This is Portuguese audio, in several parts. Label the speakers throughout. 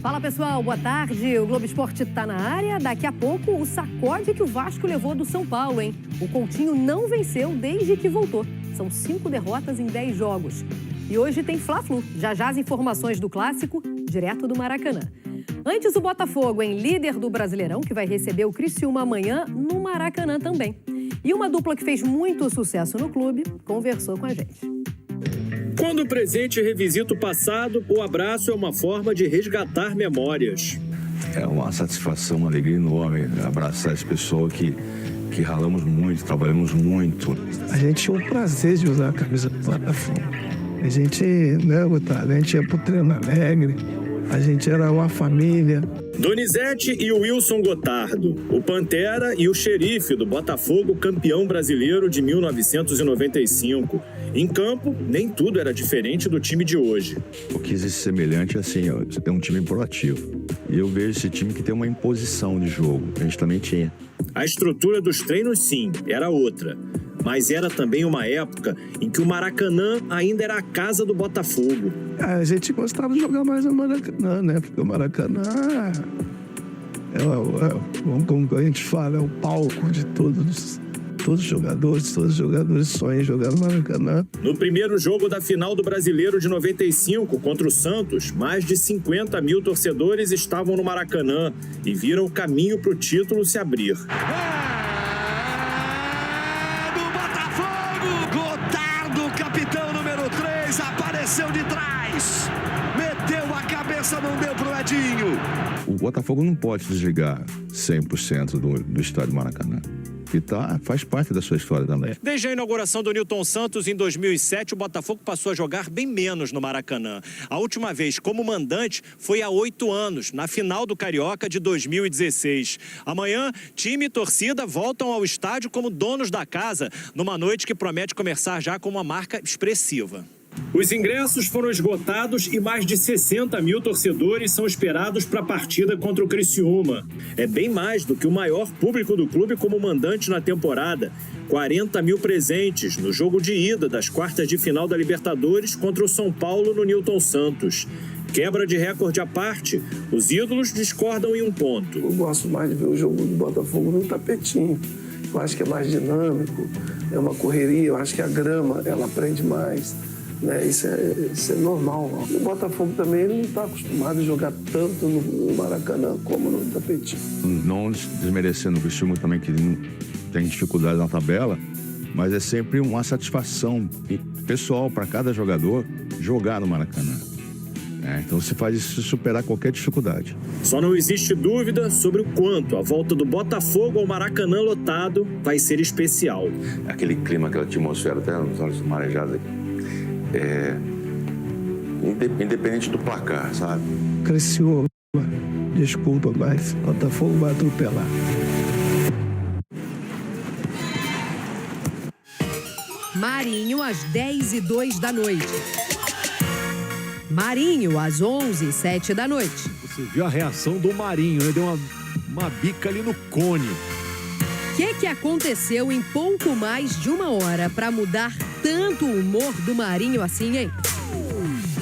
Speaker 1: Fala pessoal, boa tarde. O Globo Esporte está na área. Daqui a pouco o sacode que o Vasco levou do São Paulo, hein? O Coutinho não venceu desde que voltou. São 5 derrotas em 10 jogos. E hoje tem Fla-Flu. Já as informações do clássico, direto do Maracanã. Antes o Botafogo, hein? Líder do Brasileirão, que vai receber o Criciúma amanhã no Maracanã também. E uma dupla que fez muito sucesso no clube conversou com a gente.
Speaker 2: Quando o presente revisita o passado, o abraço é uma forma de resgatar memórias.
Speaker 3: É uma satisfação, uma alegria enorme abraçar esse pessoal que ralamos muito, trabalhamos muito.
Speaker 4: A gente tinha o prazer de usar a camisa do Botafogo. A gente, né, Gustavo? A gente ia pro treino alegre, a gente era uma família.
Speaker 2: Donizete e o Wilson Gotardo, o Pantera e o xerife do Botafogo, campeão brasileiro de 1995. Em campo, nem tudo era diferente do time de hoje.
Speaker 3: O que existe semelhante é assim, ó, você tem um time proativo. E eu vejo esse time que tem uma imposição de jogo, a gente também tinha.
Speaker 2: A estrutura dos treinos, sim, era outra. Mas era também uma época em que o Maracanã ainda era a casa do Botafogo.
Speaker 4: A gente gostava de jogar mais no Maracanã, né? Porque o Maracanã como a gente fala, é o palco de todos os jogadores sonham em jogar no Maracanã.
Speaker 2: No primeiro jogo da final do Brasileiro de 95 contra o Santos, mais de 50 mil torcedores estavam no Maracanã e viram o caminho para o título se abrir.
Speaker 5: Gotardo, capitão número 3, apareceu de trás, meteu a cabeça, não deu pro Edinho.
Speaker 3: O Botafogo não pode desligar 100% do estádio Maracanã, que faz parte da sua história também.
Speaker 2: Desde a inauguração do Nilton Santos em 2007, o Botafogo passou a jogar bem menos no Maracanã. A última vez como mandante foi há 8 anos, na final do Carioca de 2016. Amanhã, time e torcida voltam ao estádio como donos da casa, numa noite que promete começar já com uma marca expressiva. Os ingressos foram esgotados e mais de 60 mil torcedores são esperados para a partida contra o Criciúma. É bem mais do que o maior público do clube como mandante na temporada. 40 mil presentes no jogo de ida das quartas de final da Libertadores contra o São Paulo no Nilton Santos. Quebra de recorde à parte, os ídolos discordam em um ponto.
Speaker 4: Eu gosto mais de ver o jogo do Botafogo no tapetinho. Eu acho que é mais dinâmico, é uma correria, eu acho que a grama, ela prende mais. Né? Isso é normal. O Botafogo também ele não está acostumado a jogar tanto no Maracanã como no tapetinho.
Speaker 3: Não desmerecendo o Criciúma também, que tem dificuldade na tabela, mas é sempre uma satisfação pessoal para cada jogador jogar no Maracanã. Então se faz isso superar qualquer dificuldade.
Speaker 2: Só não existe dúvida sobre o quanto a volta do Botafogo ao Maracanã lotado vai ser especial.
Speaker 3: Aquele clima, aquela atmosfera, até nos olhos marejados aqui. Independente do placar, sabe?
Speaker 4: Criciúma, desculpa, mas Botafogo vai atropelar.
Speaker 1: Marinho, às 10h02 da noite. Marinho, às 11h07 da noite.
Speaker 6: Você viu a reação do Marinho, né? Deu uma bica ali no cone.
Speaker 1: O que aconteceu em pouco mais de uma hora para mudar tanto o humor do Marinho assim, hein?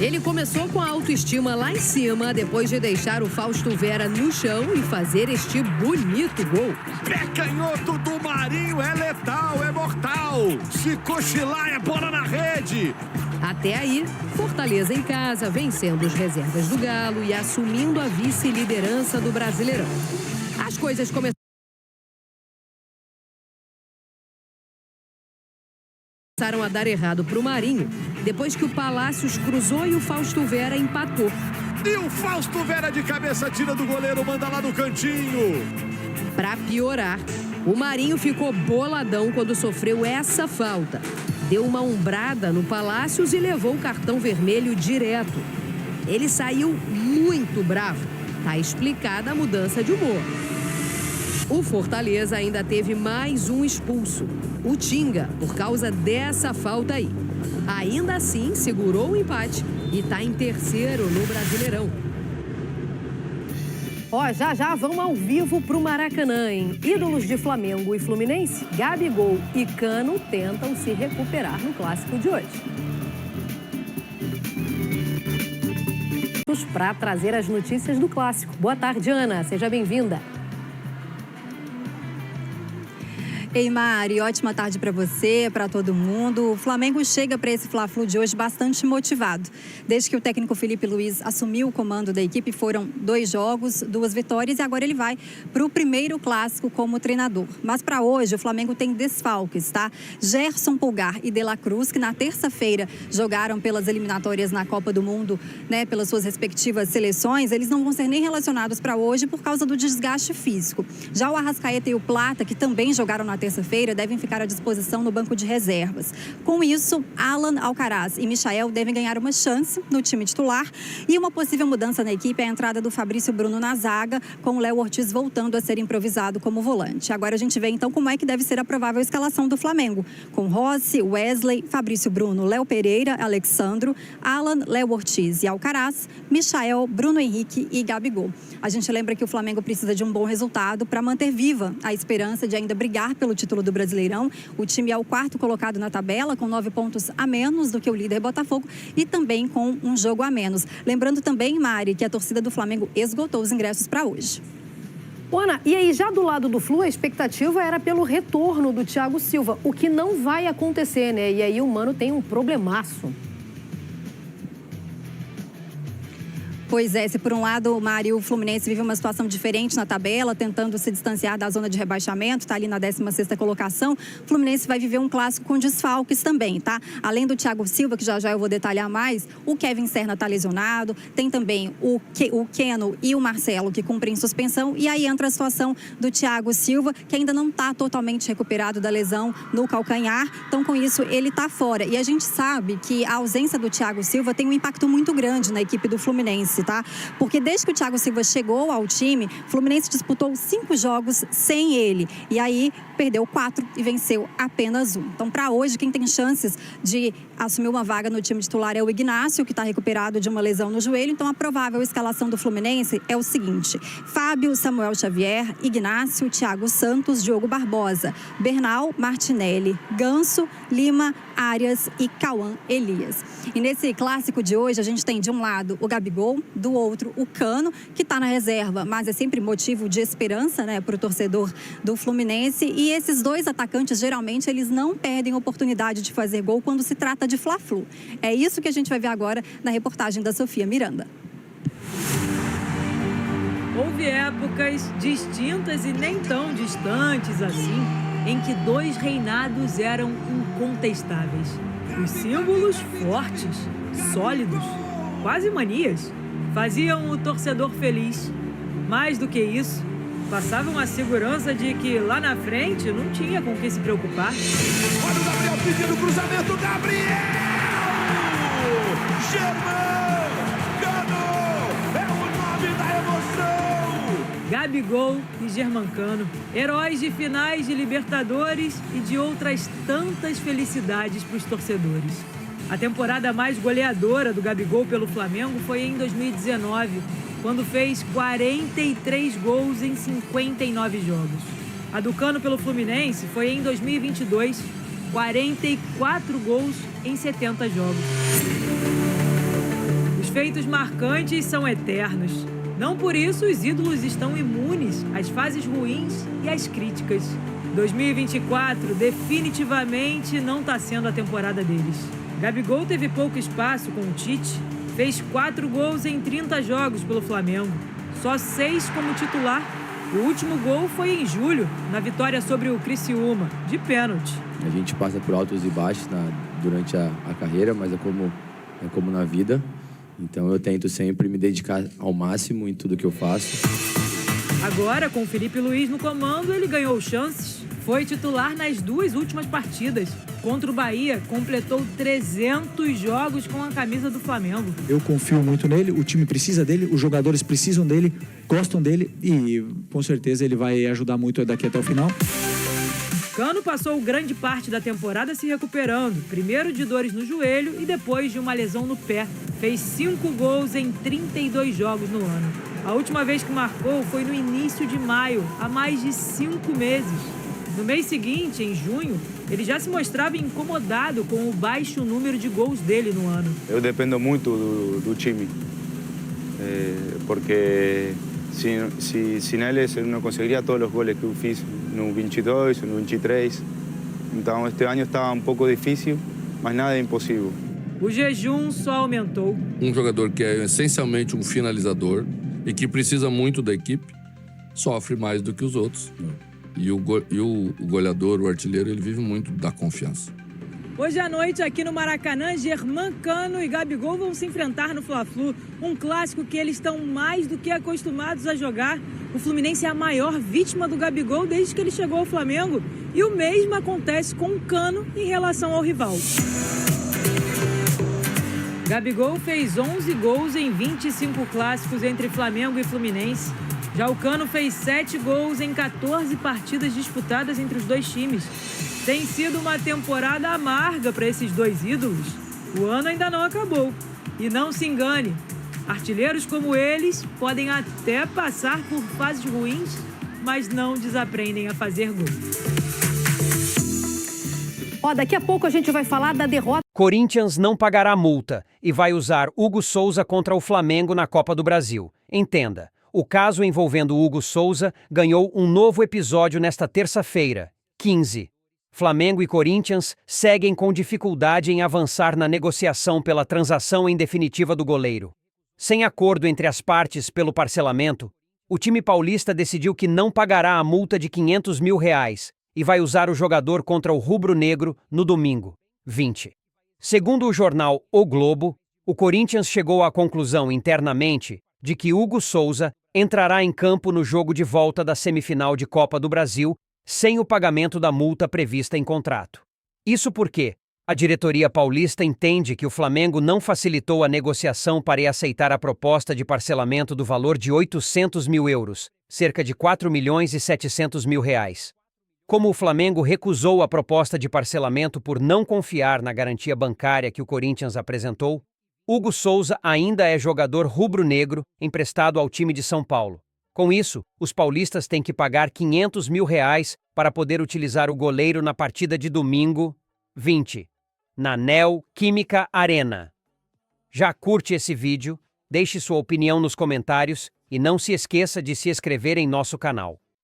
Speaker 1: Ele começou com a autoestima lá em cima, depois de deixar o Fausto Vera no chão e fazer este bonito gol.
Speaker 5: Pé canhoto do Marinho é letal, é mortal. Se cochilar é bola na rede.
Speaker 1: Até aí, Fortaleza em casa, vencendo as reservas do Galo e assumindo a vice-liderança do Brasileirão. As coisas começaram a dar errado para o Marinho, depois que o Palácios cruzou e o Fausto Vera empatou.
Speaker 5: E o Fausto Vera de cabeça tira do goleiro, manda lá no cantinho.
Speaker 1: Para piorar, o Marinho ficou boladão quando sofreu essa falta. Deu uma ombrada no Palácios e levou o cartão vermelho direto. Ele saiu muito bravo. Tá explicada a mudança de humor. O Fortaleza ainda teve mais um expulso, o Tinga, por causa dessa falta aí. Ainda assim, segurou o empate e está em terceiro no Brasileirão. Já vão ao vivo pro Maracanã, hein? Ídolos de Flamengo e Fluminense, Gabigol e Cano tentam se recuperar no clássico de hoje. para trazer as notícias do Clássico. Boa tarde, Ana. Seja bem-vinda.
Speaker 7: Ei, Mari, ótima tarde para você, para todo mundo. O Flamengo chega para esse Fla-Flu de hoje bastante motivado. Desde que o técnico Felipe Luiz assumiu o comando da equipe, foram 2 jogos, 2 vitórias e agora ele vai para o primeiro Clássico como treinador. Mas para hoje o Flamengo tem desfalques, tá? Gerson Pulgar e De La Cruz, que na terça-feira jogaram pelas eliminatórias na Copa do Mundo, né, pelas suas respectivas seleções, eles não vão ser nem relacionados para hoje por causa do desgaste físico. Já o Arrascaeta e o Plata, que também jogaram na terça-feira, devem ficar à disposição no banco de reservas. Com isso, Alan Alcaraz e Michael devem ganhar uma chance no time titular e uma possível mudança na equipe é a entrada do Fabrício Bruno na zaga, com o Léo Ortiz voltando a ser improvisado como volante. Agora a gente vê então como é que deve ser a provável escalação do Flamengo, com Rossi, Wesley, Fabrício Bruno, Léo Pereira, Alexandro, Alan, Léo Ortiz e Alcaraz, Michael, Bruno Henrique e Gabigol. A gente lembra que o Flamengo precisa de um bom resultado para manter viva a esperança de ainda brigar pelo título do Brasileirão. O time é o 4º colocado na tabela, com 9 pontos a menos do que o líder Botafogo e também com um jogo a menos. Lembrando também, Mari, que a torcida do Flamengo esgotou os ingressos para hoje.
Speaker 1: Ana, e aí já do lado do Flu, a expectativa era pelo retorno do Thiago Silva, o que não vai acontecer, né? E aí o Mano tem um problemaço.
Speaker 7: Pois é, se por um lado, Mário, o Fluminense vive uma situação diferente na tabela, tentando se distanciar da zona de rebaixamento, está ali na 16ª colocação, o Fluminense vai viver um clássico com desfalques também, tá? Além do Thiago Silva, que já eu vou detalhar mais, o Kevin Serna está lesionado, tem também o Keno e o Marcelo, que cumprem suspensão, e aí entra a situação do Thiago Silva, que ainda não está totalmente recuperado da lesão no calcanhar, então com isso ele está fora. E a gente sabe que a ausência do Thiago Silva tem um impacto muito grande na equipe do Fluminense, tá? Porque desde que o Thiago Silva chegou ao time, o Fluminense disputou 5 jogos sem ele. E aí perdeu 4 e venceu apenas 1. Então, para hoje, quem tem chances de assumir uma vaga no time titular é o Ignácio, que está recuperado de uma lesão no joelho. Então, a provável escalação do Fluminense é o seguinte: Fábio, Samuel Xavier, Ignácio, Thiago Santos, Diogo Barbosa, Bernal, Martinelli, Ganso, Lima, Arias e Cauã Elias. E nesse clássico de hoje, a gente tem de um lado o Gabigol, do outro o Cano, que está na reserva, mas é sempre motivo de esperança, né, para o torcedor do Fluminense. E esses 2 atacantes, geralmente, eles não perdem oportunidade de fazer gol quando se trata de Fla-Flu. É isso que a gente vai ver agora na reportagem da Sofia Miranda.
Speaker 8: Houve épocas distintas e nem tão distantes assim, em que 2 reinados eram incontestáveis. Os símbolos fortes, sólidos, quase manias, faziam o torcedor feliz. Mais do que isso, passavam a segurança de que lá na frente não tinha com o que se preocupar.
Speaker 5: Olha o Gabriel pedindo cruzamento, Gabriel! Germán Cano é o nome da emoção!
Speaker 8: Gabigol e Germán Cano, heróis de finais de Libertadores e de outras tantas felicidades para os torcedores. A temporada mais goleadora do Gabigol pelo Flamengo foi em 2019, quando fez 43 gols em 59 jogos. A do Cano pelo Fluminense foi em 2022, 44 gols em 70 jogos. Os feitos marcantes são eternos. Não por isso os ídolos estão imunes às fases ruins e às críticas. 2024 definitivamente não está sendo a temporada deles. Gabigol teve pouco espaço com o Tite, fez 4 gols em 30 jogos pelo Flamengo, só 6 como titular. O último gol foi em julho, na vitória sobre o Criciúma, de pênalti.
Speaker 9: A gente passa por altos e baixos durante a carreira, mas é como na vida. Então eu tento sempre me dedicar ao máximo em tudo que eu faço.
Speaker 8: Agora, com o Felipe Luiz no comando, ele ganhou chances. Foi titular nas 2 últimas partidas. Contra o Bahia, completou 300 jogos com a camisa do Flamengo.
Speaker 10: Eu confio muito nele, o time precisa dele, os jogadores precisam dele, gostam dele e com certeza ele vai ajudar muito daqui até o final.
Speaker 8: Cano passou grande parte da temporada se recuperando, primeiro de dores no joelho e depois de uma lesão no pé. Fez 5 gols em 32 jogos no ano. A última vez que marcou foi no início de maio, há mais de 5 meses. No mês seguinte, em junho, ele já se mostrava incomodado com o baixo número de gols dele no ano.
Speaker 11: Eu dependo muito do time. porque sem eles eu não conseguiria todos os goles que eu fiz no 22, no 23. Então este ano está um pouco difícil, mas nada é impossível.
Speaker 8: O jejum só aumentou.
Speaker 12: Um jogador que é essencialmente um finalizador e que precisa muito da equipe, sofre mais do que os outros. E o goleador, o artilheiro, ele vive muito da confiança.
Speaker 8: Hoje à noite, aqui no Maracanã, Germán Cano e Gabigol vão se enfrentar no Fla-Flu, um clássico que eles estão mais do que acostumados a jogar. O Fluminense é a maior vítima do Gabigol desde que ele chegou ao Flamengo. E o mesmo acontece com o Cano em relação ao rival. Gabigol fez 11 gols em 25 clássicos entre Flamengo e Fluminense. Já o Cano fez 7 gols em 14 partidas disputadas entre os dois times. Tem sido uma temporada amarga para esses dois ídolos. O ano ainda não acabou. E não se engane, artilheiros como eles podem até passar por fases ruins, mas não desaprendem a fazer gol.
Speaker 1: Daqui a pouco a gente vai falar da derrota.
Speaker 13: Corinthians não pagará multa e vai usar Hugo Souza contra o Flamengo na Copa do Brasil. Entenda, o caso envolvendo Hugo Souza ganhou um novo episódio nesta terça-feira, 15. Flamengo e Corinthians seguem com dificuldade em avançar na negociação pela transação em definitiva do goleiro. Sem acordo entre as partes pelo parcelamento, o time paulista decidiu que não pagará a multa de R$500 mil e vai usar o jogador contra o rubro-negro no domingo, 20. Segundo o jornal O Globo, o Corinthians chegou à conclusão internamente de que Hugo Souza entrará em campo no jogo de volta da semifinal de Copa do Brasil sem o pagamento da multa prevista em contrato. Isso porque a diretoria paulista entende que o Flamengo não facilitou a negociação para aceitar a proposta de parcelamento do valor de €800 mil, cerca de R$4.700.000. Como o Flamengo recusou a proposta de parcelamento por não confiar na garantia bancária que o Corinthians apresentou, Hugo Souza ainda é jogador rubro-negro emprestado ao time de São Paulo. Com isso, os paulistas têm que pagar R$500 mil para poder utilizar o goleiro na partida de domingo, 20, na Neoquímica Arena. Já curte esse vídeo? Deixe sua opinião nos comentários e não se esqueça de se inscrever em nosso canal.